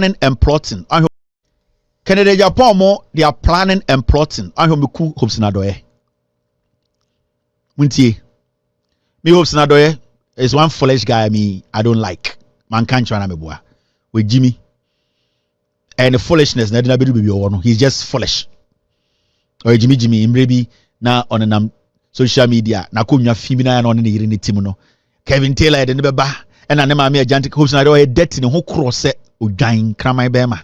and plotting. Canada Japan more they are planning and plotting. I hope cool Hopeson Adorye. Muntie. Me Hopeson Adorye is one foolish guy I don't like. Man can't try na me boy. With Jimmy. And the foolishness na be he's just foolish. Or Jimmy imrebi na on social media na kumnya femina na on the yiri team no. Kevin Taylor de ne ba and na ma me ajantic Hopeson Adorye dirty ne ho cross odwan kramai bema.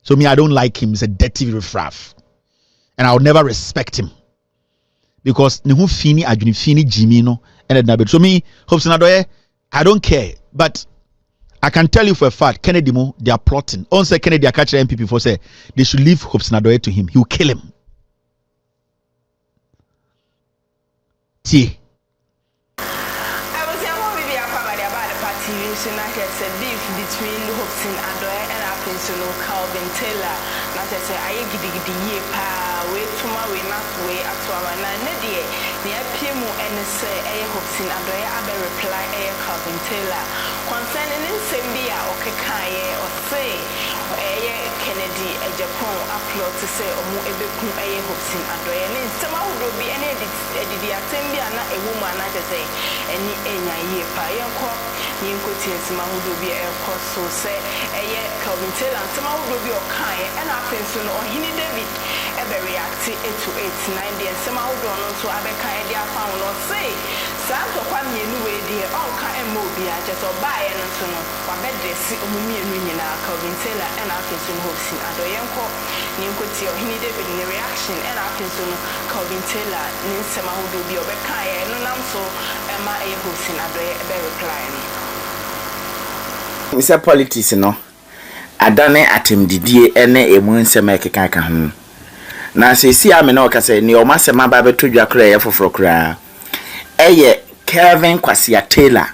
So me I don't like him. He's a dirty riffraff. And I would never respect him. Because ne ho fini adwini fini Jimmy no and na be. So me Hopeson Adorye I don't care, but I can tell you for a fact, Kennedy Mo, they are plotting. On say Kennedy, I catch the MPP for say they should leave Hopeson Adorye to him. He will kill him. T. I was young maybe about the party so now it's a beef between Hopeson Adorye and our principal Calvin Taylor. Not to say I gidi ye pa wait to my way not way at our Nadia. Near Pimu and say Hopeson Adorye I reply Calvin Taylor. Concerning Sembia or Kakaye or say Kennedy a Japan upload to say Omu Ebeku Hopeson Adorye and somehow would be any Sembia not a woman not to say any ye pa Yinko Tinsma would be a course so say Calvin Taylor and somehow would be okay and I think so Ohene David ever react 8 to 8 9 and somehow don't know to Abeka idea found or say Santo Kwame Nuwe dear all kind movie just or buy and so no or bed they see Mummy and Calvin Taylor and I think so Hopeson Adorye Yinko Tio Ohene David in the reaction and I think so Calvin Taylor Ninsema would be Obeka and no so Emma Hopeson Adorye ever replying. Mr. Politics no adane atem didie ene emu nsema ekeka ka ho na se si ame na okase ni o masema ba beto dwakra ye foforo kra eye Kevin Kwasia Taylor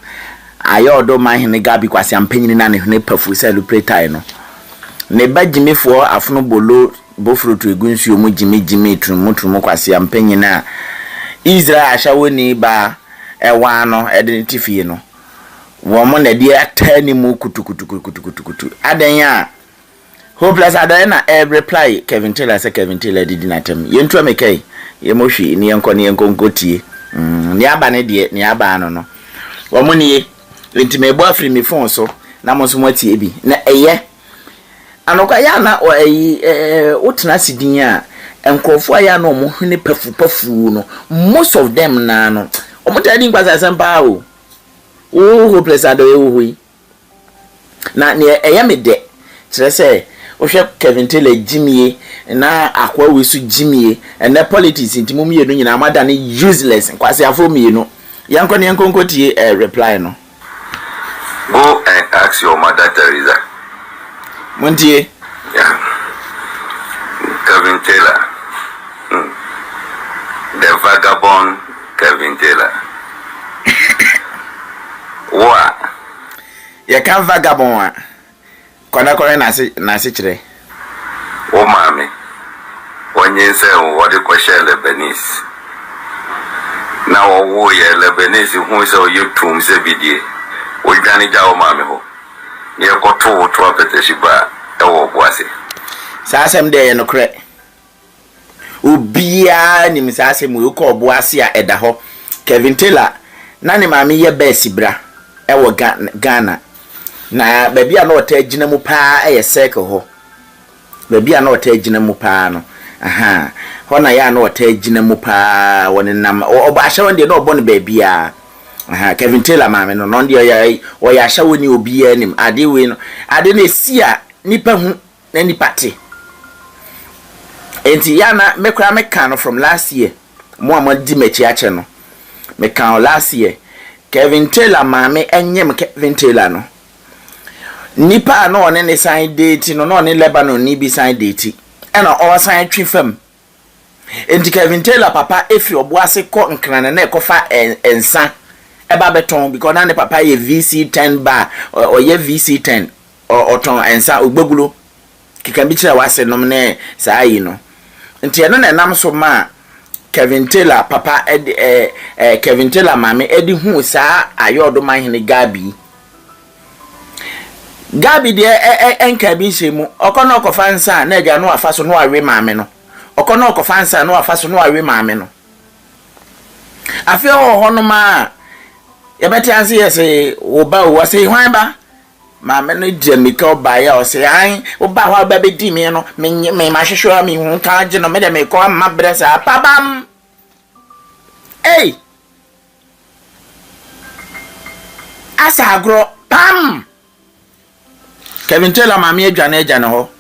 ayodo mahene gabi Kwasia mpanyini na ne hene pafu celebrate no ne bagimefo afono bolo bofuro to egunsu omu jimi trumu Kwasia mpanyina Israel Ashawo ni ba ewa no identify no woman na dia tani mu kutu adanya Hopeless Adorye na reply Kevin Taylor say Kevin Taylor did natem yentu amekai yemohwi ni yenko nkotie ni aba ne de ni aba no woman ni intimebo afri mi phone so na mo so matie bi na eye anoka ya na wotena sidin a enkrofo ya na omo hene pafu no most of them na no omo tadi nkwaza sempa o Hopeless Adorye hui na ne me de kire se o hwe Kevin Taylor Jimmy na akwa wesu Jimmy and the politics intimu mi no nyina amada ne useless kwase afo mi no yanko ne yanko nkotie reply no go and ask your mother Teresa Montie yeah Kevin Taylor the vagabond Kevin Taylor What? You can't vagabond. Kona na se chire. Oh mami. Onye se what the question Lebanese. Now wo ye Lebanese who so you tum se bidie. O gani ja o mami ho. Ye ko to apete ba e wo boase. Sa asem de no kre. Obia ni misa asem wo ko boase a eda ho. Kevin Taylor na ni mami ye best bra. Ewo Ghana na baby a no ta gina mu pa circle ho baby a no ta gina mu pa no aha ho na ya no ta gina mu pa woni nam oba Ashawo de no obo no baby a aha Kevin Taylor mame no no de o ya Ashawo ni obi anim ade we no ade na si a nipa hu na nipa te enti ya na mekra meka no from last year mo amadi mechi ache no meka last year Kevin Taylor mame enyem Kevin Taylor no nipa no one ne sign date no ne Lebanon ni bi sign date ena o sign twifam enti Kevin Taylor papa efi oboase ko nkran na ekofa ensa eba beton because na ne papa ye VC10 bar or ye VC10 or ton ensa ogbegulo kikambi kira wase nom ne saa yi no enti eno na nam so ma Kevin Taylor papa Kevin Taylor mame edi hu saa ayodo mahene gabi Gabi de enka bi nhemu okono okofansa na agya no afaso no awe maame no okono okofansa no afaso no awe maame no afi ho no ma yebeti ase yese oba wo se hwan ba maame no jamika oba ya o se an oba ho ba bedi mi no me ma hwehwe mi hu ka age no me de me ko ma bresa pabam ei asa agro pam Kevin Taylor mami adwane ho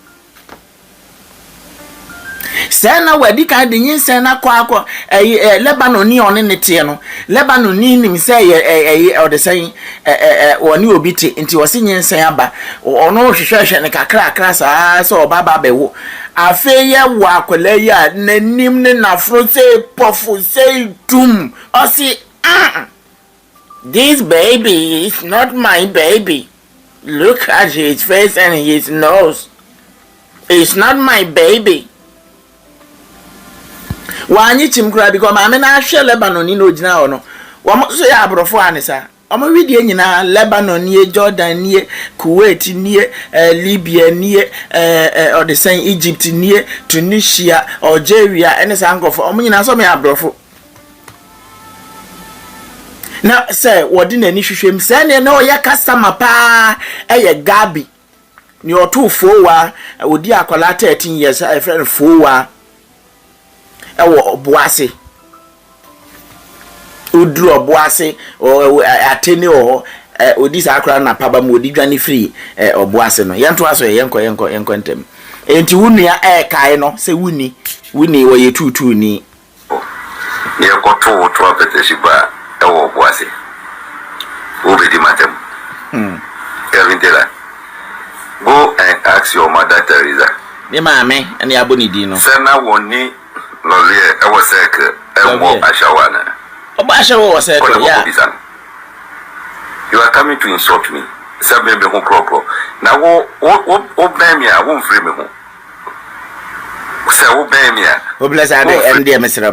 sena wadi ka de yin sena kwa Lebanon ni one ne tie no Lebanon ni nim say o de say woni obi ti nti wo se yin sen aba ono hwehwehwe ne kakra saa so baba bewo afe ye wa akwala ya nanim ne nafro say pofu say dum o si this baby is not my baby. Look at his face and his nose. It's not my baby. Wanyi chimkura because mama na hwe Lebanon ni no gina ho no. Wo so ya abrofo anisa. Omo widie nyina Lebanon ni Jordan ni Kuwait ni Libya ni or the same Egypt ni Tunisia Algeria ene sankofo omo nyina so me abrofo. Na say wodi na ni hwehwem say ne na oya customer pa eye Gabi ni otufo wa odi akola 13 years a friend fo wa ewo oboase udru oboase o atene o odi sakra na paba mu odi dwane free oboase no yento aso yenko ntem enti wunua kai no se wuni wo ye tutu ni ye ko to apetesi ba ewo boase obedi matem Kevin Taylor go and ask your mother Teresa me mame ani aboni di no sena woni lole ewo sek ewo Ashawo na oba Ashawo was sek yeah you are coming to insult me sabe be ho kro na wo ben me a wo mfiri me ho se wo ben me a wo bless ade ende mesra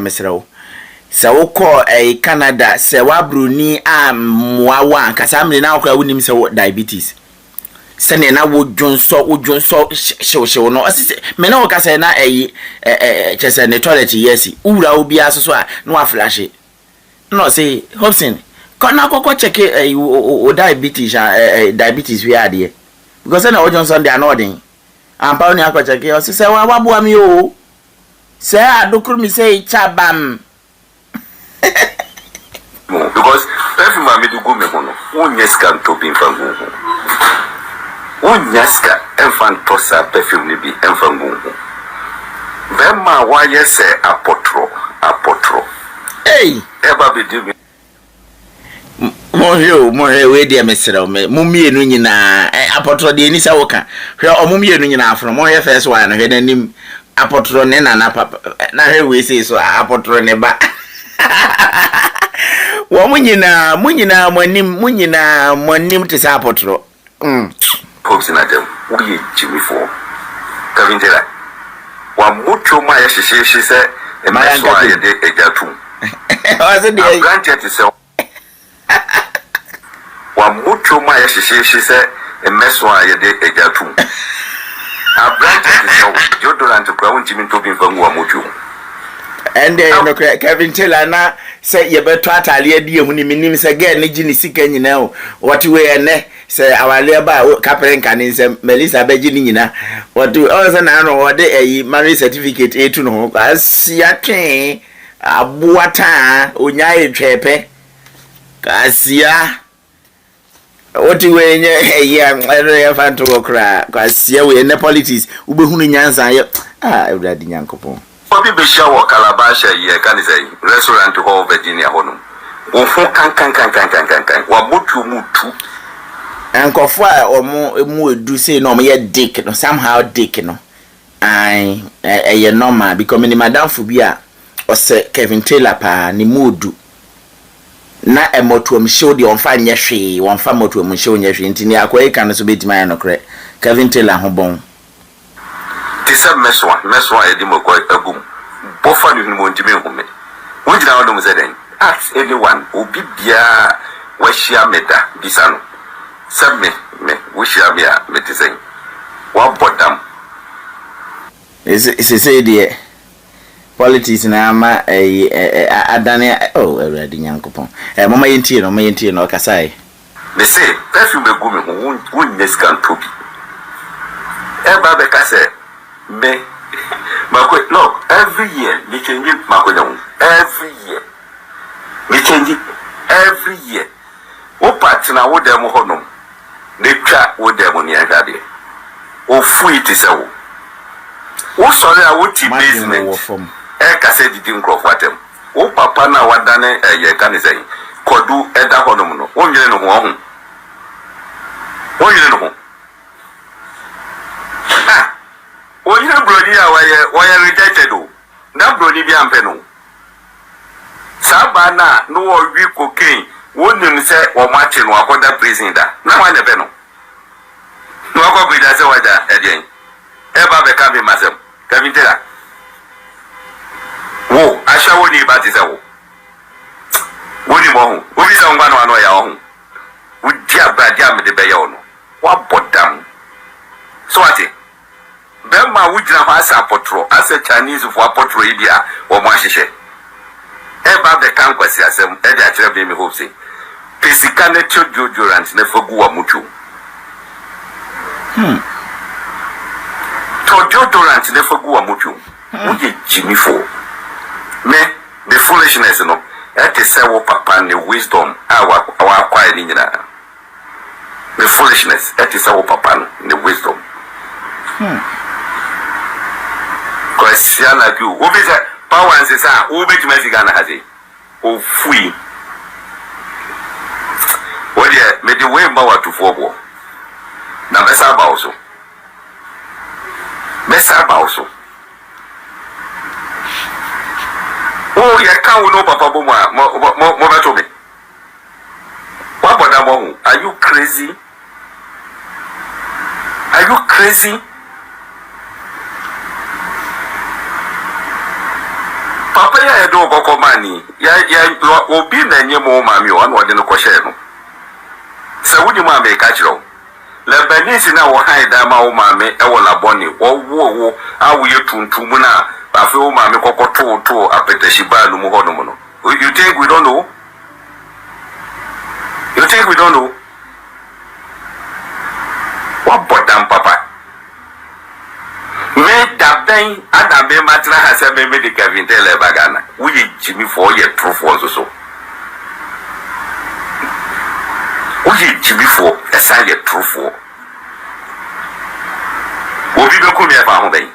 se wo ko Canada se wa bruni amwa kasa amne na akwa wonim se diabetes se ne na wo dwonso hyew no asise me na wo kasa na chese ne toilet yesi ura obi asoso a no aflash no say Hopeson kona kokko check o diabetes diabetes we ade because na wo Johnson dey anodin ampa oni akwa check o se wa boa mi o se adokuru mi say chabam because perfume ma me do go me hono onyeska to bin fangu onyeska enfantosa perfume ni bi enfangu bema wa yese apotro hey eba be do me mo we dia mesra mo mienu nyina apotro de ni sa woka hwe o mo mienu nyina afro mo ye first one hwe nanim apotro ne na papa na hwe we say so apotro ne ba wa munyina monim te sa apotro Hopeson Adorye we Jimmy for Kevin Taylor wa mucho ma ya sheshe se e ma so aye de ejatum o se de granted se wa mucho ma ya sheshe se e meso aye de ejatum a granted se jodorant kwa untimi to bin fangu wa mucho and no Kevin Taylor na say ye beto atale adi ehu ni minim say girl ni gini sika nyina o what we ene say awale ba kaprenka ni say Melissa beji ni nyina what we also na no wode marriage certificate etu no asia twen abuata onya etwepe kasia what we nye ya fanto okra kasia we ne politics ubehunu nyansa ye Ewradi Nyankopon Obi be shawo Calabash ye kan say restaurant ho Virginia hono. Wo fu kan wa botu mutu. Enkofo a omo edu say no me dick no somehow dick no. Ai ye normal because me madam fu bia o se Kevin Taylor pa ni modu. Na emoto am show de onfa nya hwe, wonfa moto am show nya hwe ntini akwa e kan so betima ya no kre. Kevin Taylor ho bon. Tisa meswa edi moko agum bofa ni mo ntime hume wojina wodo mo seden ask anyone obi bia wa shia meda bisano Send me, we shall be a medicine. What but them? Is say dear politics na ama adane already nyankopon mama yentie no kasai They say perfume be go me won this can tobi eba be ka say me mako no every year they change mako down every year they change every year o partner wo dem honom they twa wo dem ni ahade o fu it is a wo sorry a wo ti basement e ka say didi nkrof watem wo papa na wadane ye ka ne say kodu eda honom no wo nyere no ho when you brody are rejected, that brody be ampeno. Sabana, no we cocaine, wouldn't say or matching or other prison that. Now I never know. No, I go with that again. Ever become myself. Kevin Taylor. Whoa, Ashawo ni bat is a wo. What do you want? Who is on one or your own? Would jab bad jam the bayon? What bought down? So what? Bema wujina hasa apotro as a Chinese for apotro India or Mashishe. Eba the conquest asem Edia Trebi me hope say. Pesikane Jojo never go a muchu. Tojo Durant never go a muchu. Uye Jimmy for me the foolishness no. That is say papa the wisdom our quiet in the foolishness. That is our papa the wisdom. Because like you, who is that power and says, who bet Mexican has it? Oh, free. Well, yeah, made the way power to forward. Now, Messa Bauso. Oh, you can't know Papa Boma, more to me. What about that? Are you crazy? Are you crazy? Papa ya do koko mani ya obi na nye mo mami o anu ode no ko share no se wudi ma me ka kiro le benisi na wo han da ma wo mami e wo laboni wo awu ye tuntum na afi wo mami koko to apetashi ba no mo hono mo no. You think we don't know? You think we don't know? What bottom papa? Me da ben ada be matra ha se be me de Kevin Taylor bagana. We Jimmy for your true for so. We Jimmy for esa ye true for. Obi be ku mi e fa ho ben.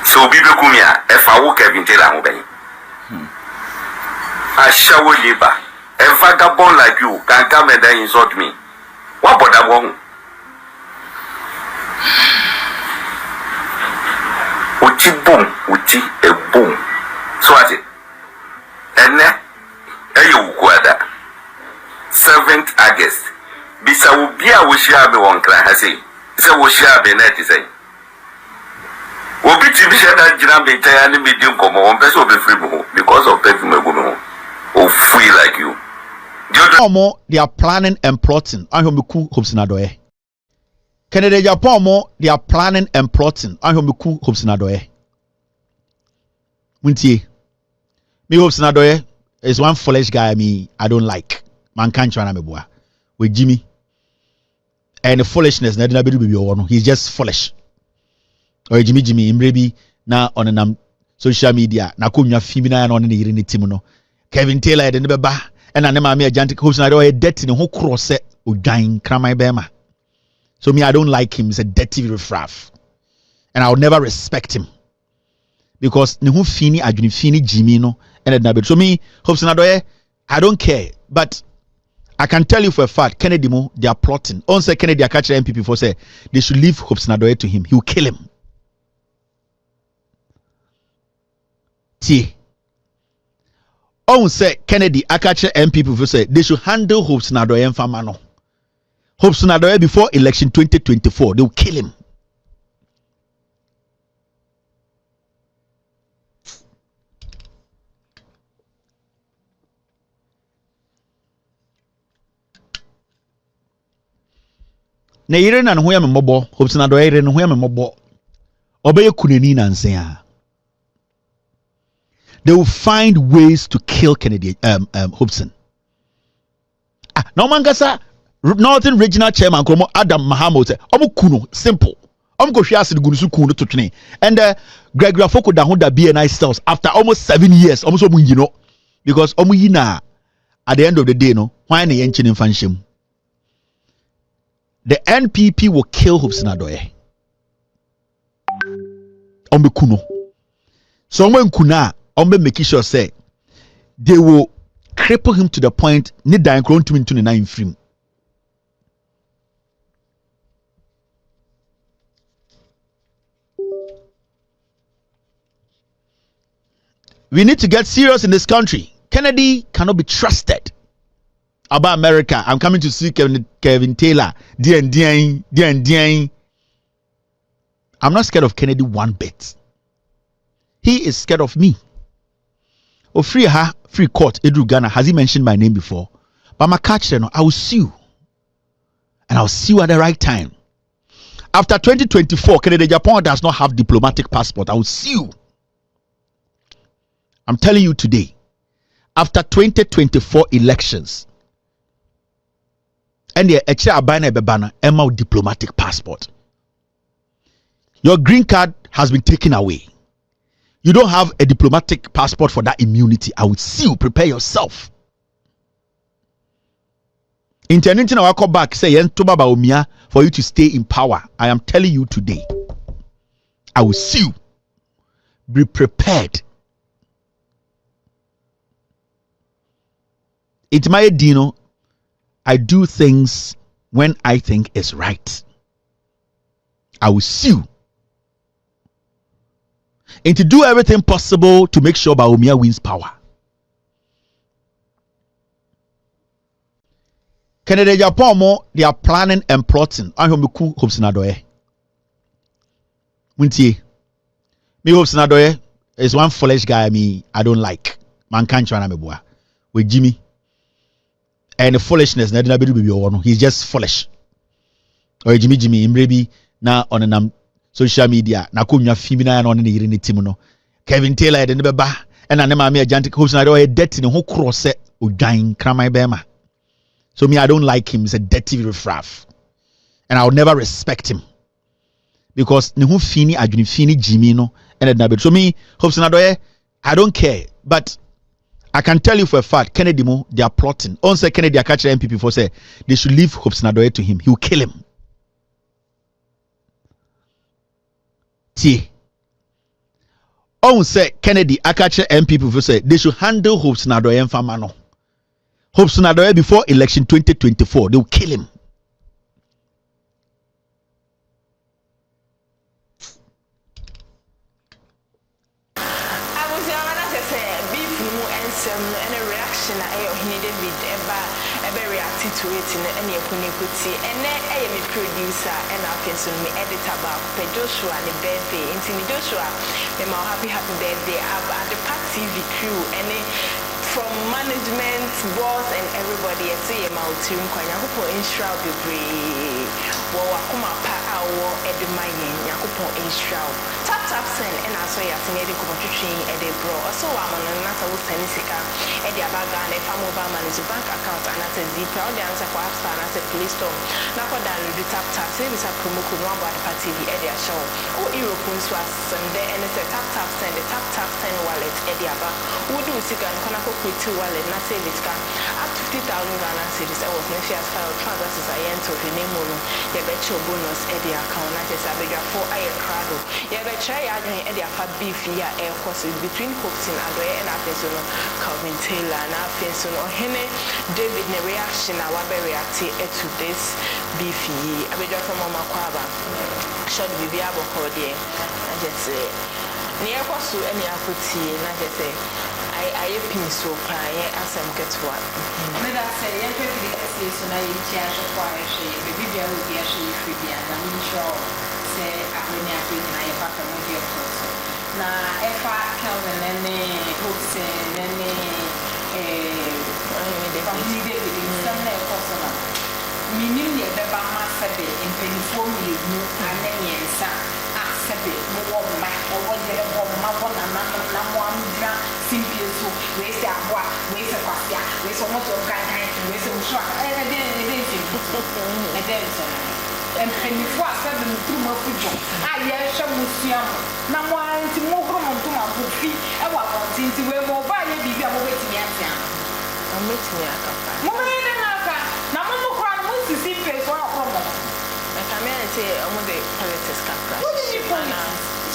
So obi be ku mi a e fa wo Kevin Taylor ho ben. Ashawo liba. A vagabond like you can come and then insult me. What bother won? Uti boom, uti a boom. So what it? And then, you kwada 7th August. Bisa ubia wushiabe wankra hasi. Isa wushiabe net is a. Obi tibisha da jirambe tayani medium komo. One person will be free because of perfume gumo. Or free like you. They are planning and plotting. I am Hopeson Adorye. Canada Japan they are planning and plotting. I am Hopeson Adorye. Muntie. Me Hopeson Adorye is one foolish guy I don't like. Man can't try na meboa. With Jimmy. And the foolishness na dina bedu baby no. He's just foolish. Or Jimmy imrebi na on social media na konwa fimi na on ne yire ne team no. Kevin Taylor de ne beba and I never me a giant Hopeson Adorye dirty in whole cross udwan kramai bema. So me I don't like him. He's a dirty riffraff. And I would never respect him. Because ne who fini adwini fini Jimmy no and na be. So me Hopeson Adorye I don't care, but I can tell you for a fact Kennedy mo they are plotting. On say Kennedy a catch MPP for say they should leave Hopeson Adorye to him. He will kill him. T. On say Kennedy a catch MPP for say they should handle Hopeson Adorye and Famano. Hopeson Adorye before election 2024 they will kill him. na yire na ho ya me mobo Hopeson Adorye yire no ho ya me mobo obeye kunani nansen. They will find ways to kill Kennedy Hopeson. No man gasa Northern Regional Chairman Kromo Adam Mahamud omu kuno simple. Go share the gunusu kuno to train. And Gregory Afoko da honda BNI cells after almost 7 years. Almost you know, because yina at the end of the day, no, why na yenchi in fanshim? The NPP will kill Hopeson Adorye. Kuno. So when kuna make sure say they will cripple him to the point need dying crown to into the 9 frame. We need to get serious in this country. Kennedy cannot be trusted. About America, I'm coming to see Kevin Taylor. I'm not scared of Kennedy one bit. He is scared of me. Oh, free court, Edu Ghana. Has he mentioned my name before? But my catch, I will sue. And I'll sue at the right time. After 2024, Kennedy Japan does not have diplomatic passport. I will sue. I'm telling you today, after 2024 elections, and the Abana Bebana Emma diplomatic passport. Your green card has been taken away. You don't have a diplomatic passport for that immunity. I would see you. Prepare yourself. International I come back say for you to stay in power. I am telling you today. I will see you. Be prepared. It's my dino. I do things when I think it's right. I will sue. And to do everything possible to make sure Bawumia wins power. Kennedy Japan they are planning and plotting. I hope Hopeson Adorye. Wintie. Me Hopeson Adorye is one foolish guy I don't like. Man can't try na me boa. With Jimmy. And the foolishness he's just foolish. Or Jimmy Imrebi na on social media na kunya femina na on the yiri team no Kevin Taylor de beba and anema me ajantic Hopeson Adorye dirty ne ho cross odwan kramai bema. So me I don't like him. He's a dirty riffraff. And I would never respect him. Because ne ho fini adwini fini Jimmy no and na so me Hopeson Adorye I don't care, but I can tell you for a fact, Kennedy they are plotting. On say Kennedy, I catch the MPP for say they should leave Hopeson Adorye to him. He will kill him. T. On say Kennedy, I catch the MPP for say they should handle Hopeson Adorye and Famano. Hopeson Adorye before election 2024, they will kill him. And a reaction Ohene David ever reacted to it in any opportunity and then I am a producer and I can soon me editor about Joshua and the birthday into Joshua happy birthday at the Park TV crew and from management, boss and everybody I say my team kwanya hopo instra bebre wo akoma pa awo edemayen yakopo instra tap send and aso ya tinedi ko twetwe e de bro so wa man na ta wo send sika e de abaga na fa mobile money bank account and at the proud answer for app store and at Play Store na ko download tap say we sa promo code no about the TV e de Ashawo o Europe nso asende and say tap send the tap send wallet e de aba wo do sika no na ko kwiti wallet na say it can up to 50,000 Ghana cedis I was next year's file transactions I enter the name no ye bet your bonus e de account na say abedwa for aye crowd ye bet try again e de afa beef here air course between Hopeson Adorye and Accusations Calvin Taylor na Hopeson Ohene David ne reaction na wa be react to this beef here abedwa from mama kwaba short bibi aboko there na just say ne air course any akoti na just say I pin so pie as I'm get what. Me that say you can be the so na you charge for she baby there will be a she free and I'm sure say akoni akoni na you pack mo dey cross. Na if I Calvin and Hopeson and family dey with some na customer. minim ne beba ma sebe empenifo mienu anemiensa asebe mo wo ma e wo yere wo ma wo na mo amdra simpieso we se aboa we se kwasia we se mo to kan we se mo so e de empenifo asebe mo tru mo fujo aye hwe musua na mo anti mo horo mo to ma bofi e wa kontinti we mo ba ye bibi a mo betimi atia Ametimi akapa. mo be ne naka na mo mo kwa mo sisi pe so akromo Na kamera te omo de politics kakra. what did you put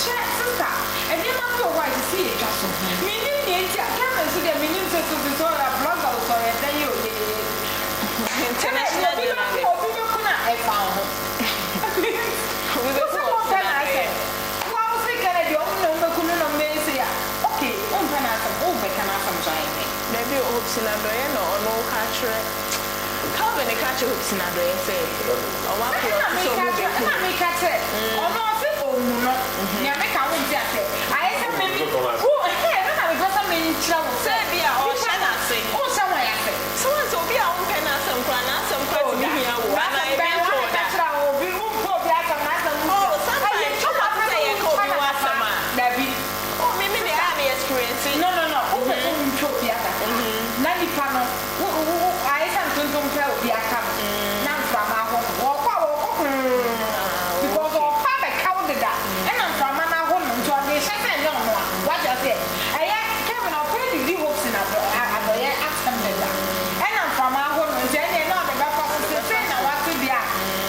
check sister and then ma to wa see e twaso me ni ni enti akama so de me ni so so la blogger so e dan yo International journalist. obi be kuna e fa ho We go to wow say kana de omo no be kuna no me say okay on kana some be kana some join me Maybe Hopeson Adorye no ono katre. Calvin e katre Hopeson Adorye say. O wa pro so mo be ku. na me katre ono se omu no ne me ka wo ntia say aye se me bi wo na me go say me nchira wo Say bia o sha na say. o sha wa ya say So when so bia o pe na asem kwa na asem kwa ti bi hia wo. Na e bi to da. obi wo po bi aka na asem Oh, sometimes you have to say you go be wasama. David Oh, me me dey have experience. no o pe ko ncho bi aka na ni pa no wo aye san tonton pe obi aka na mfa ma ho wo kwa because o pa be ka wo da and mfa ma na ho no nto de se se ne ono a what you say eye Kevin o pe di Hopeson Adorye atam da and mfa ma ho no nto ne na de ba fa so se na wa to bia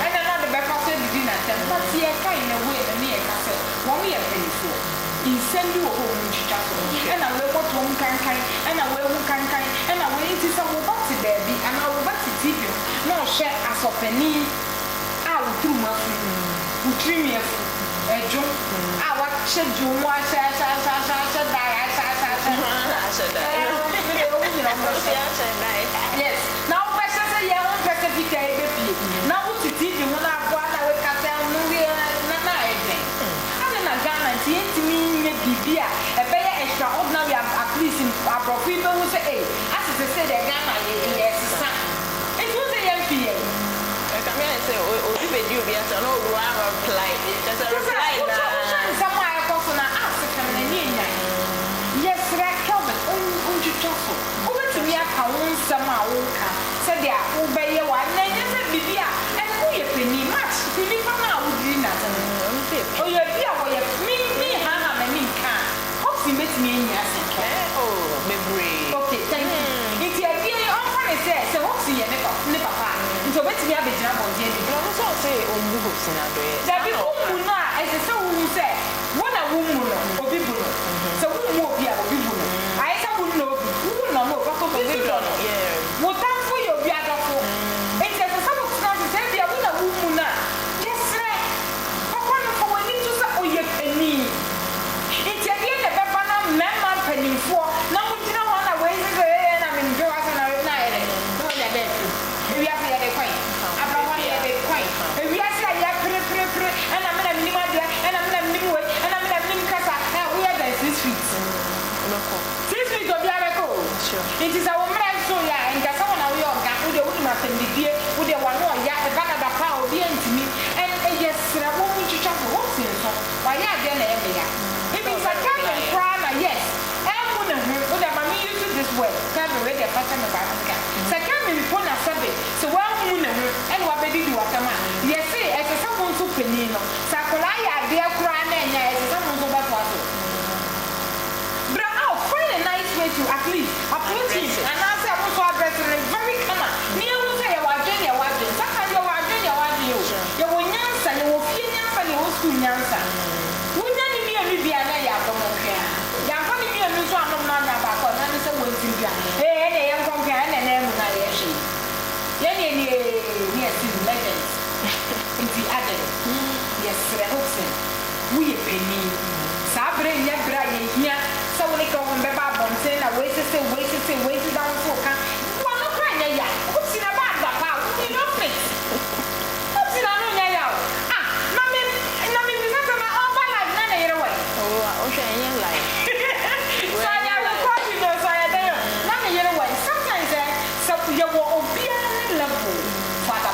and na de ba fa so di na tem but ye kai na we na ye ka se wo me ye penifo insendi wo ho nchicha so na we ko to nkankan na we hu kankan na we nti se wo ba ti baabi ana wo ba ti TV na o hwe asopani a wo tru ma fu wo trimi afu ejo a wa che ju mo a sha da ya sha yes now we say ye on specific e be pie na wo ti TV mo na bo na we ka se no we na ebe na Ghana ti me bibia e be extraordinary at least in abrofin be wo say as say the Ghana yes sa it was a MP Kamera say o di be di obi asa no ru reply. Just a reply na. Some I call na ask kamera ni nya yes right Kelvin on jitofo o betimi aka won sama wo ka say dia wo be ye wa na nya say bibia e ko ye peni match bibi fa na wo di na o ye bia wo ye mi ha na me ni ka hope betimi nya asenka Memory. okay thank you it ye bia on fa ne say hope ye ne papa nto betimi abejira bonje bi No so say ombu Hopeson Adorye. da bi ku na e say wo say wona wo mu no obi bu no so wo mu obi a obi bu no ai say wo no obi wo no mo ko ko bi do no Yeah. wo tan fo ye obi adofo e say say wo na say bia wo na wo mu na yesre papa no fo wani to say oye pani iti e ne be ba na memma panifo na wo dina ho na we say na me ndo asa na na ele no ya be e wi asa ya de kwai abrawa ya de kwai e wi asa ya pre ana me na minima de ana me na minimi we ana me na minim kasa we are the 6 feet Loko. 6 feet obi areko Sure. it is our man so ya nga sa wona we oga wo de wo ma tembidie wo de wa no ya e bana da pa obi antimi and yes ra wo mu chicha so wo sin so wa ya de na e me ya if it's a kind of crime yes and wo na wo de ma me use this word can be ready pattern of Africa so can me put na sabe so wa mu na ho and wa be di wa kama yes e se sa mo so peni no sa kola ya de kura na nya e se sa mo so ba to aso bra out find a nice way to at least approach him and answer mo so address in very calm ni e wo say ya wa dwen saka ya wa dwen yo ya wo nyansa ya wo fie nyansa ya wo school nyansa wo nya ni mi bia na ya ko mo kwa ya fa ni mi so anom na na ba ko na ni se wo ntim bia na ye nkom kwa na na mu na ye hwe ye ni legends inti ade yes Hopeson we ye peni sabre ye bra ye hia so we ko on be ba bonte na we se down for kan wo no kra nya ya Hopeson na ba da pa we no fit Hopeson na no nya ya na me mi na on ba life na na yere we O hwe yen life. so ya record you know so ya dey na me yere we sometimes so you will be on level for the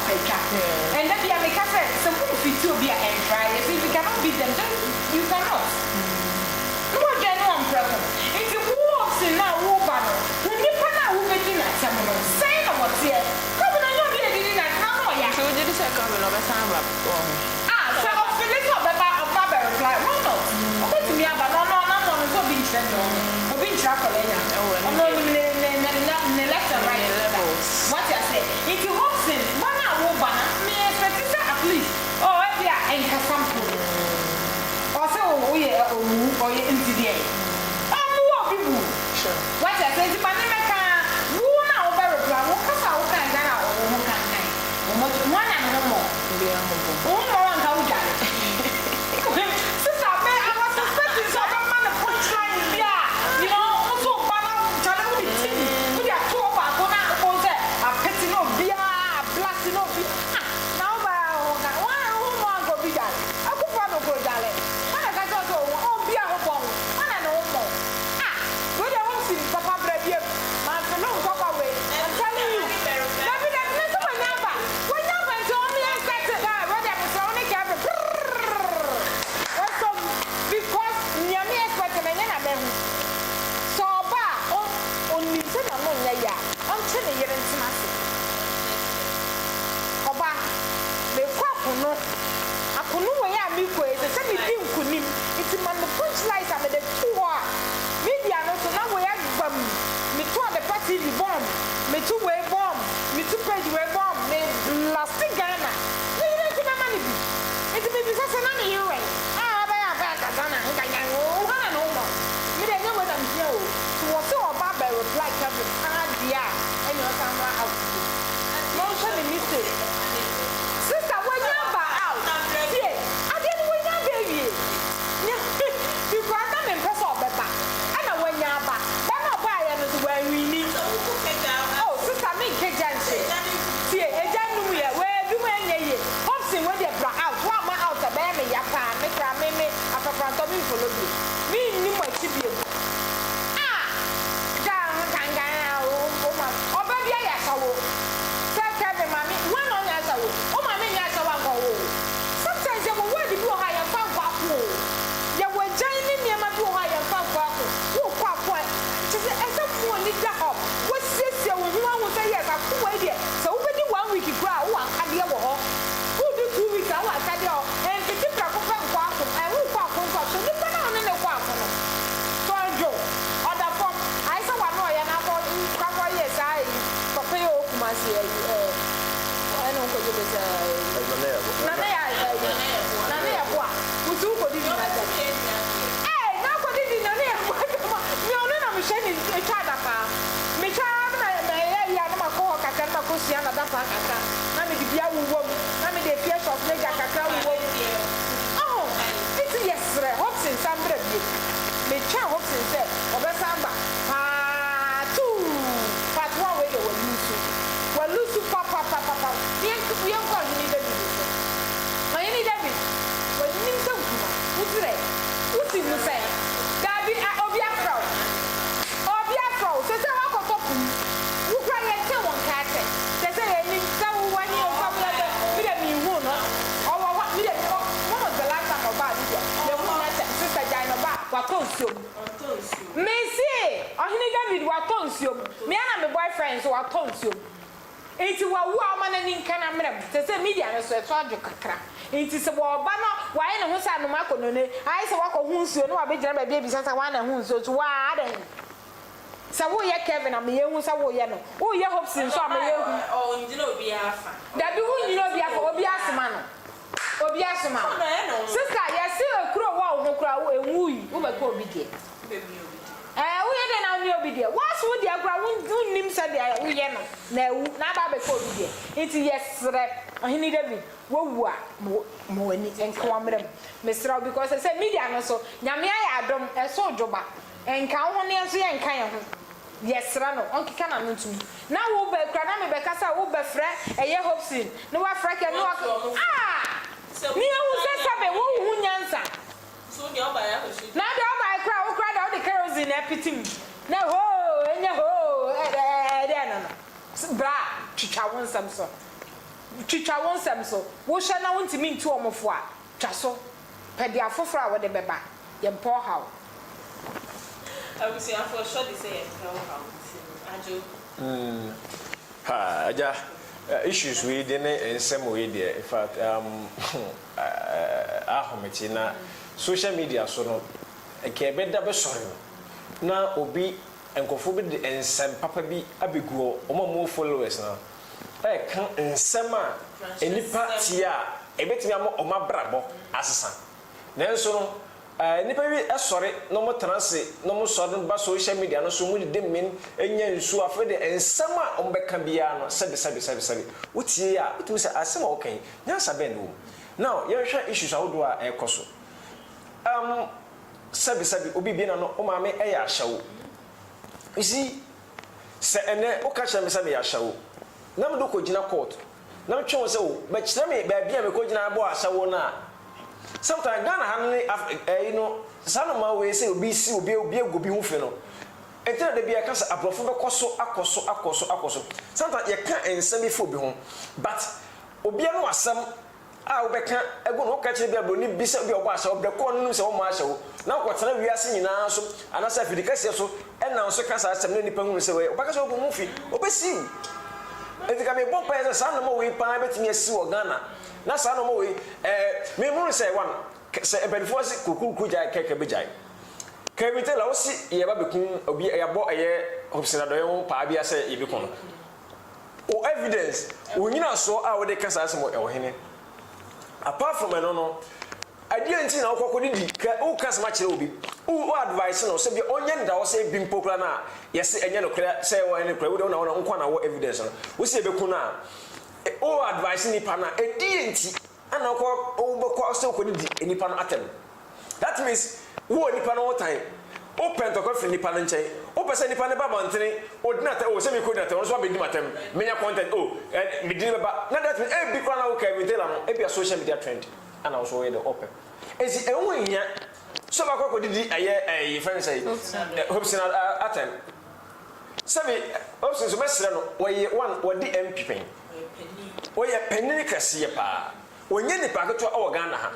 nsuo me na me boyfriend so wato nsuo enti wa wo amana ni nkana mrem se media no so eto adwo kakra enti se wo ba no wa ye ne ho sa no makono ne ai se wakɔ hu nsuo no wa be gyina ba bia bi sasa wa na hu nsuo to wa aden sa wo ye Kevin am ye hu sa wo ye no wo ye Hopeson so am ye hu o njina obi afa da bi hu njina obi afa obi asema no obi asema sister ye se ekuro wa wo kura wo enwui wo be ko obi de wo ye de na mi obi de was wo de agura wo nim sa de wo ye no na ewu na ba be ko obi de enti yesre Ohene David wo wu a mo ani enko amrem mesra because say media no so nyame ya adom eso djoba enka ho ne so ye nka ye ho yesra no onkika na no tum na wo be kra na me be kasa wo be frɛ eye Hopeson no wa frɛ ke no ni ewu se sabe wo hu nyansa so de oba ya ko shi na de oba kra wo kra da wo de kerosene epitim na ho enye ho no bra twitwa wonsam so wo hye na wontimi ntu omofo a twa so pede afoforo a wo de beba ye mpo hawo abusi afo sure dey say how ajo ha aja issues we dey in some way there in fact ahometi na social media so no ke beda be sori na obi enkofo bi de ensem papa bi abeguo mo followers na kan ensema enipa tia ebetimi am omabrabo asesa nanso no nipa bi esore no mo transe no mo sore ba social media no so mu de men enya nsu afa de ensema ombeka bia no sabi wutie a bitumi se asema okan nyansa ben no now ye hwa issues awodo a ekoso sabi obi bi na no o ma me eya Ashawo isi se ene o ka cha me sabi Ashawo na me do ko gina court na me twon se o ba kire me ba bia me ko gina bo Ashawo na sometimes Ghana han sanoma we say obi si obi agobi hu fe no enter de bia ka sa abrofo be koso akoso sometimes ye ka ensem be fo bi hu but obi no asem a wo be ka ego no ka kire bia bro ni bi se obi obo Ashawo bre ko no se wo ma Ashawo na ko tena wiase nyina so anasa fidikase so na so ka sa asem no nipa hu se we obaka so obo mu fi obesi etika me bon pa sanoma we pa betimi asi wo Ghana na sanoma we me mu se one se ebelfo se kukuku jai keke be jai kemite la osi ye ba bekun obi ya bo eye Hopeson Adorye ho pa bia se ye bekun o evidence o nyina so a wo de kasa asem Ohene apart from no idea nti na okoko di o kasa ma kire obi o advice no se bi onye nda wo se bi mpokra na ye se enye no kra se wo ene kra wo de na wo nkwa na wo evidence no wo se bekun na o advice ni pa na edie nti ana ko o beko so ko di nipa no atem that means wo nipa no time open to coffee nipa no nchen o pese nipa ne baba ntene o dinata o se mi ko dinata o so be di matem menya content me di baba na that means e bi kwa na wo ka mi tell am e bi social media trend ana o so we the open ezi enwo nya so ba ko didi aye friend say Hopeson atem sabi Hopeson so mesre no we one we di MP pen we ye penini kase pa onye nipa keto a Ghana ha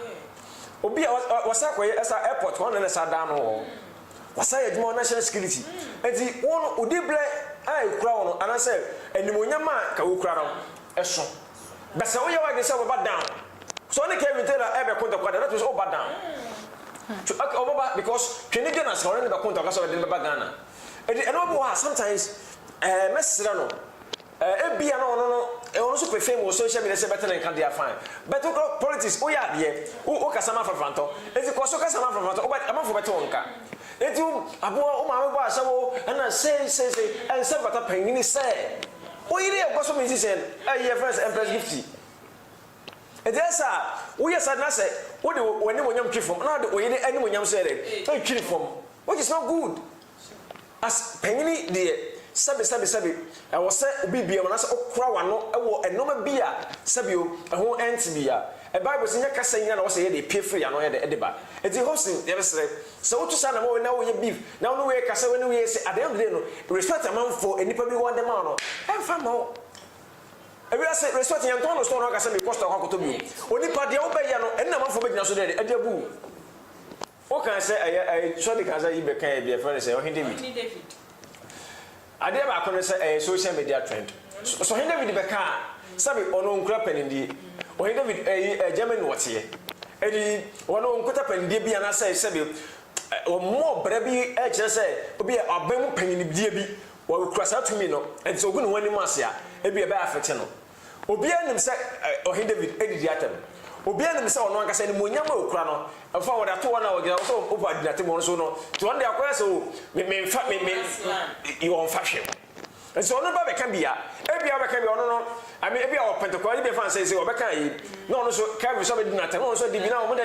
obi wasa koye esa airport won na sa da no wasa ye dimo national security enti won odible ai kura won ana se animonyama ka wo kura ro eso bese wo ye wa gese wo ba down so ne Kevin Taylor ebe konta kwada that was all bad down to oba because twene Jonas ka won ne ba konta ka so de ba Ghana enti eno bo ha sometimes mesra no ebia no so prefer social media say better than can they fine but politics o ya de o kasama fafanto enti ko so kasama fafanto o ba amafo better wonka enti abo o ma bo Ashawo na say and say better penini say o ire e go so me say your friends empress gifty enti esa o yes na say o de woni wonyam twifom na de o ire ani wonyam say de twifom which is not good as penini de sabi I was say obi bia na say okra wano ewo enoma bia sabi o ho ent bia e bible say nya kasa nya na wo say ye de pie free ano ye de ba eti Hopeson ye besre so wotu sa na mo na wo ye beef na wo we kasa we we say at the end of the day no respect am for enipa bi won dem no em fa mo e we say respect nya nton no store no kasa me cost akwa koto bi onipa de wo be ye no enna man for be gina so de e de bu o kan say so de kasa yi be kan e be friend say Ohene David ade ba ko no say social media trend so Ohene David beka sabi ono nkura panindi Ohene David Germany wote edi ono nkuta panindi bia na say sabi o mo bra bi e kire say obi abam panindi bia bi wo krasa to me no and so gun wani masia e bia ba affect no obi anim say Ohene David edidi atam obi anim say ono anka say ni monyam okura no afa wo da to wona wo gira so over di atam so no to won dey akwai so me you on fashion and so no ba be kan bia e bia be kan bia ono no I mean e bia o pentecost be fan say o be kan yi no so carry so be di atam no so di bi na o mo de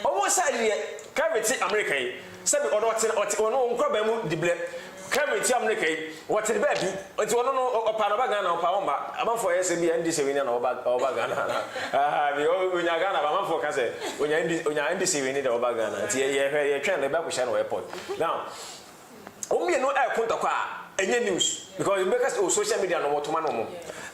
o mo say de carry ti America yi say be ono ono nkra ba mu di ble carry ti America yi what the baby enti ono no opa no ba Ghana opa omba amanfo yes bi ndi se we na oba Ghana bi o nya Ghana ba amanfo ka say onya ndi se we ni da oba Ghana enti ye twen le ba ko sha no airport now omi no e kontokwa enye news because you make us social media no motoma no mo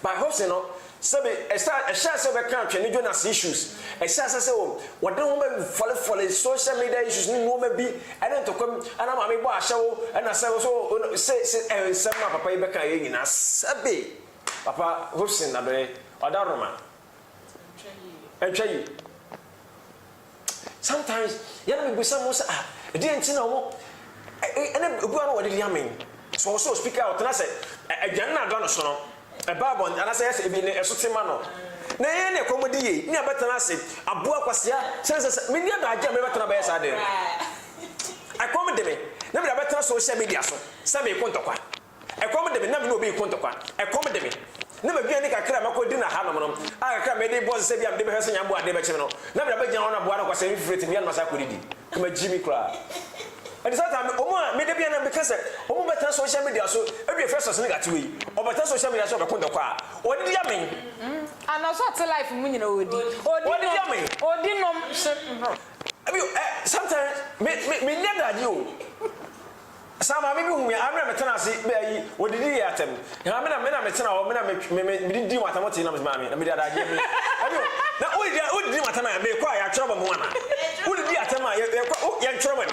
but Hopeson no sabe a share say be kan twene Jonas issues a share say o wode wo be follow social media issues ni no ma bi ene to kom ana ma me bo Ashawo ana say so say sama papa be kan ye nyina sabe papa Hopeson Adorye odaroma entwa sometimes yana me bisa mo say e dey ntina mo ene obi ana wode liamen so speak out na say agyan na do no so no e babo ana say yes e bi ne esotema no na ye ne komodi ye ni abetana say aboa kwasia sense me ni adaje me betana ba yes ade akomode me na me abetana social media so say me kontokwa akomode me na me no be kontokwa akomode me na me biani kakra makodi na ha no no akakra me dey boss say bi am dey be hese nyambo ade be che no na me abegyan ona boa na kwasa mi free me no sa kodidi kuma jimi kra. And that time, maybe because better social media so every first person got to we or better social media so the car. What did you mean? And also to life when you know what did you mean? Or did not sometimes me never you. Some maybe whom I remember tenancy, what did he at him? I mean, I'm a tenor, me didn't do what I want to know, mammy. I mean, that I give me. Now, who did what I may acquire trouble, Mona? Who did at my young trouble?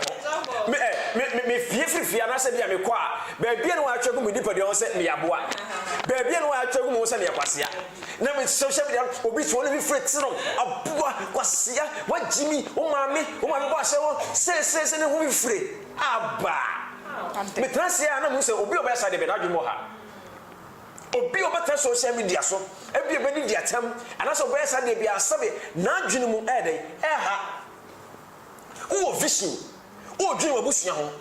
Me fear, and I said, I'm a choir. Baby, and I trouble with the set me a boy. Baby, and I trouble with a passia. Now it's social media, or which one of you friends, a boy, was here, what Jimmy, oh, mammy, oh, my boss, says, and who is free. Ah, me transia na mu se obi obesa de be na dwemo ha obi obeta social media so ebi e beni diatam ana so obesa de bia sabe na dwene mu ede ha wo vision wo dwene wabusua ho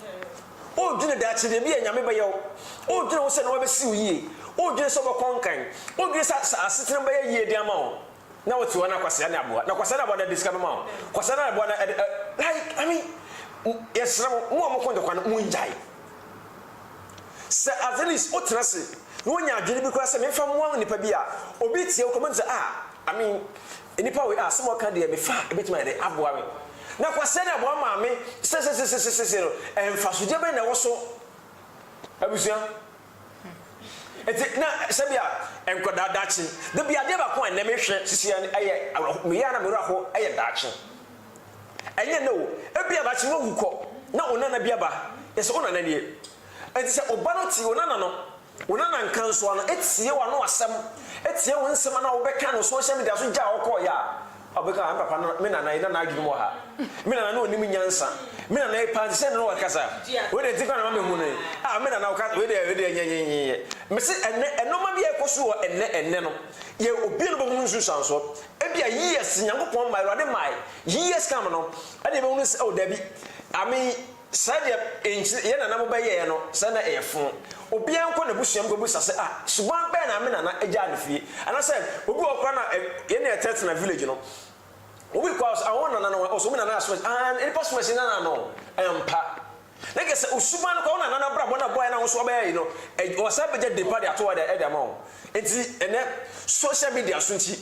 wo dwene da chi de bia nyame be yew wo dwene wo se na wabesi uye wo dwene so be konkan wo dwene sa asetena be ye de ama ho na wotu na kwase na aboa na kwase na aboa da discover ma ho kwase na aboa na like I mean yes mo kondo kwa mo njai se at least otrase no nya adwene bi kwa se me fa mo nipa bi a obi tie ko mo say I mean nipa we some kan de be fa e betima de aboa me na kwa se na aboa ma me se no emfa so je be na wo so abusua eti na se bia enkoda dachi de bia de ba ko na me hwe sisi aye me ya na me raho aye dachi enye no ebia ba chi no wuko na onana bia ba yes onana nie enti se obano ti onana no onana nkanso no etie wa no asem etie won nsem na wo beka no social media so ja okọ ya obeka am papa no me nana ina na adwumo ha me nana no onim nyansa me nana e pan se no wakasa we de tikwa na me hu ne me nana wakasa we de nyenyenye me se enoma bia ekoso enne no ye obi no bo hu nsu sanso ebia years nyankopon mai rade mai years kam no ade be hu se o dabi ami sadia ye nana mo ba ye no sana e fun obi anko na busuam go busa se suban be na me nana eja ne fie ana se obi okra na ye na etet na village no obi cause I want nana no so me nana so and any person say nana no empa like say usuban ko nana na bra bona boy na so ba ye no o sa beje de party ato da e da ma enti ene social media so nti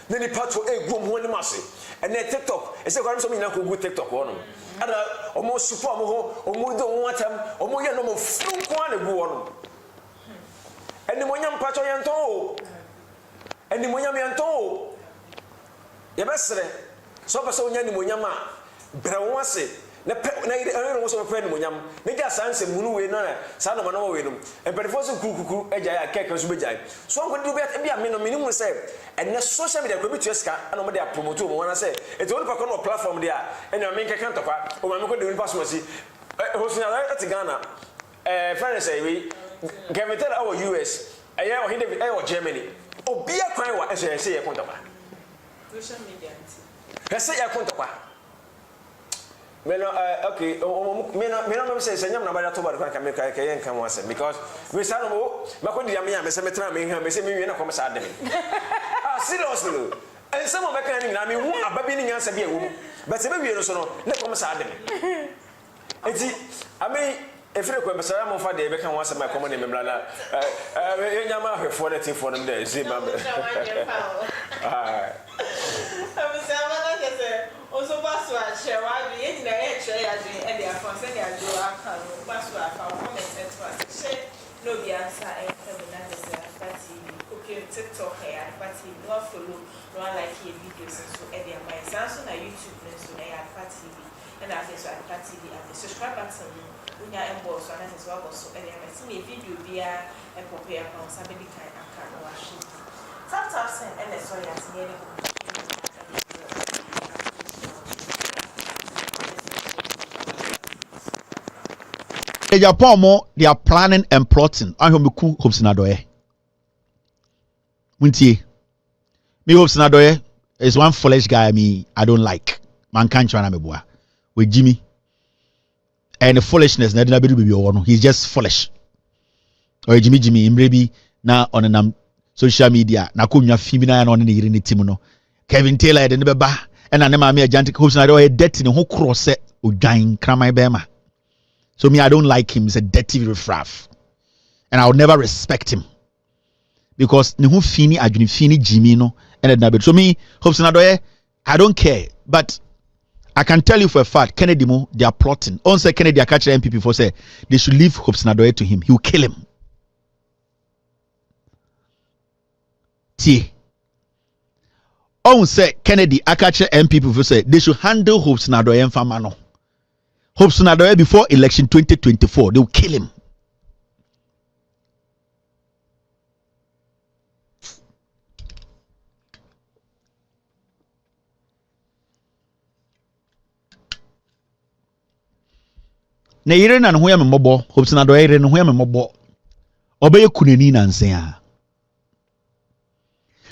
na ni pato egum ho ni mase ene TikTok e say ko so me na ko go TikTok ho no ada omo support mo ho omo do won atam omo ye no mo fun ko na gu ho no eni mo nyam pato ye nton o eni mo nyam ye nton o ye besere so ba so nya ni mo nyam a bre won ase na no so pe no monyam na ja sanse munu we no na sa no no we no empedefo so kukuku eja ya keke so bejai so onko di bia me no minimum say ene social media ko bitu eska na mo dey promote mo wana say e to only no platform dia ene me nkeka ntokwa o ma me ko de only pass masi Hopeson Adorye at Ghana friend say we get tell our US aye Ohene aye Germany obia kwan wa say e kontokwa social media say e kontokwa me no okay me no say nyam na ba to ba kan me ka yen kan wa say because we say no ma ko di am ya me say me tra me ha me say me wi na kom sa ade me seriously and some of my kind na me hu ababi ni nyansa bia wo mu but se be wi no so no na kom sa ade me enti ami efre ko besara mo fa de be kan wa say my common name blala nyama ahwefo na tifo no de zi ma also basu a share wa bi yin na e share ya din e dey afon se ya do aka no basu a fa comment et was share no bi answer e fe na de se party okay TikTok ya party no follow no like your videos so e dey my so na YouTube no so na ya party and as so at party and subscribe button unya embo so na se wa so e dey my see me video bia e prepare on sabi kan aka no wa shi sometimes and so ya see any Japan mo they are planning and plotting. I am ku Hopeson Adorye. Muntie. Me Hopeson Adorye is one foolish guy I don't like. Man can't try na meboa. With Jimmy. And the foolishness na na be no. He's just foolish. Or Jimmy imrebi na on social media na ko nwa fimi na on ne yire ne team no. Kevin Taylor de ne beba and na ma me agent Hopeson Adorye dirty ne ho cross odwan kramai bema. So me, I don't like him. He's a dirty riffraff. And I'll never respect him. Because ne hu fini adwini fini Jimmy no and na be. So me, Hopeson Adorye, I don't care. But I can tell you for a fact, Kennedy mo, they are plotting. On say Kennedy a catch MPP for say they should leave Hopeson Adorye to him. He will kill him. Tie. On say Kennedy a catch MPP for say they should handle Hopeson Adorye and Famano. Hopeson Adorye before election 2024, they will kill him. Na yire na ho ya me mobo, Hopeson Adorye yire na ho ya me mobo. Obeye kuneni na nsen.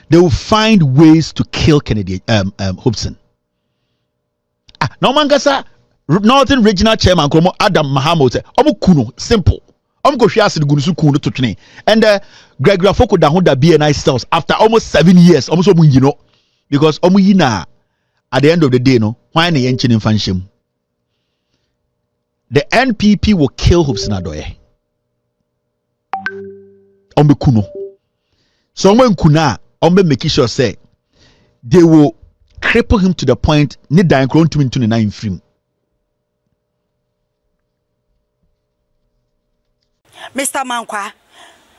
They will find ways to kill Kennedy Hopeson. No mangasa Northern Regional Chairman Kromo Adam Mahamud omu kuno simple omu ko hwiase de gunusu kuno to twene and Gregory Afoko da ho da BNI cells after almost 7 years omu so mu yino because omu yina at the end of the day no why na yen chine mfanhyem the NPP will kill Hopeson Adorye omu kuno so omu kuna omu make sure say they will cripple him to the point ni dan kro ntumi ntu ne nan frim. Mr. Mankwa,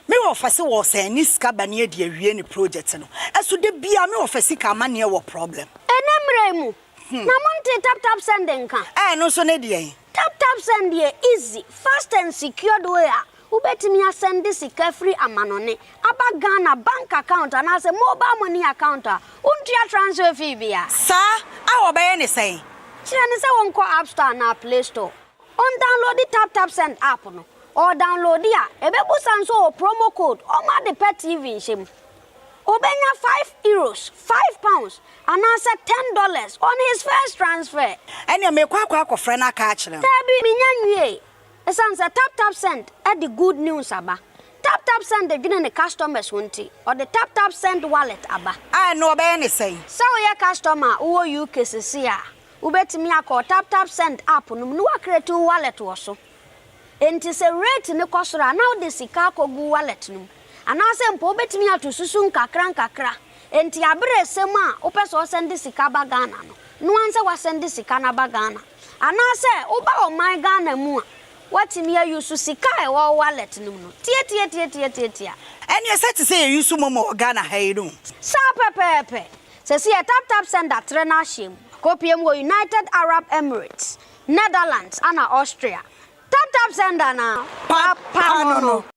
me offer was a niska bani de awie ni project no. Eso de bia me offer sika amane wo problem. Enemremu. Na monte tap sending kan. No so ne de. Tap send dey easy, fast and secured way. Ubetimi send this sika free amanone. Aba Ghana bank account and as a mobile money account. Untia transfer fee bia. Sir, I obey ne say. Chire ne say won ko App Store na Play Store. On download the tap send app no. Or download ya ebebu sanso promo code oma de pet TV shim obenya €5 £5 and answer $10 on his first transfer ene me kwa friend aka akire tabi minyanwie esanse tap send at the good news aba tap send the gene customers wonti or the tap send wallet aba no obey ne say so your customer wo UK sesia ubetimi akọ tap send app no no create wallet wo so enti se rate ne kosora now the sika kogu wallet num anase mpo betimi atosusu nkakra enti abere sem a opeso send sika ba Ghana no anse wa send sika na ba Ghana anase oba o my Ghana mu a watimi ayusu sika e wo wallet num no tie eni se ti say yusu momo Ghana hayiru sa pepepe se si tap send atre na shim kopiem wo United Arab Emirates Netherlands ana Austria. Tap send na papa no.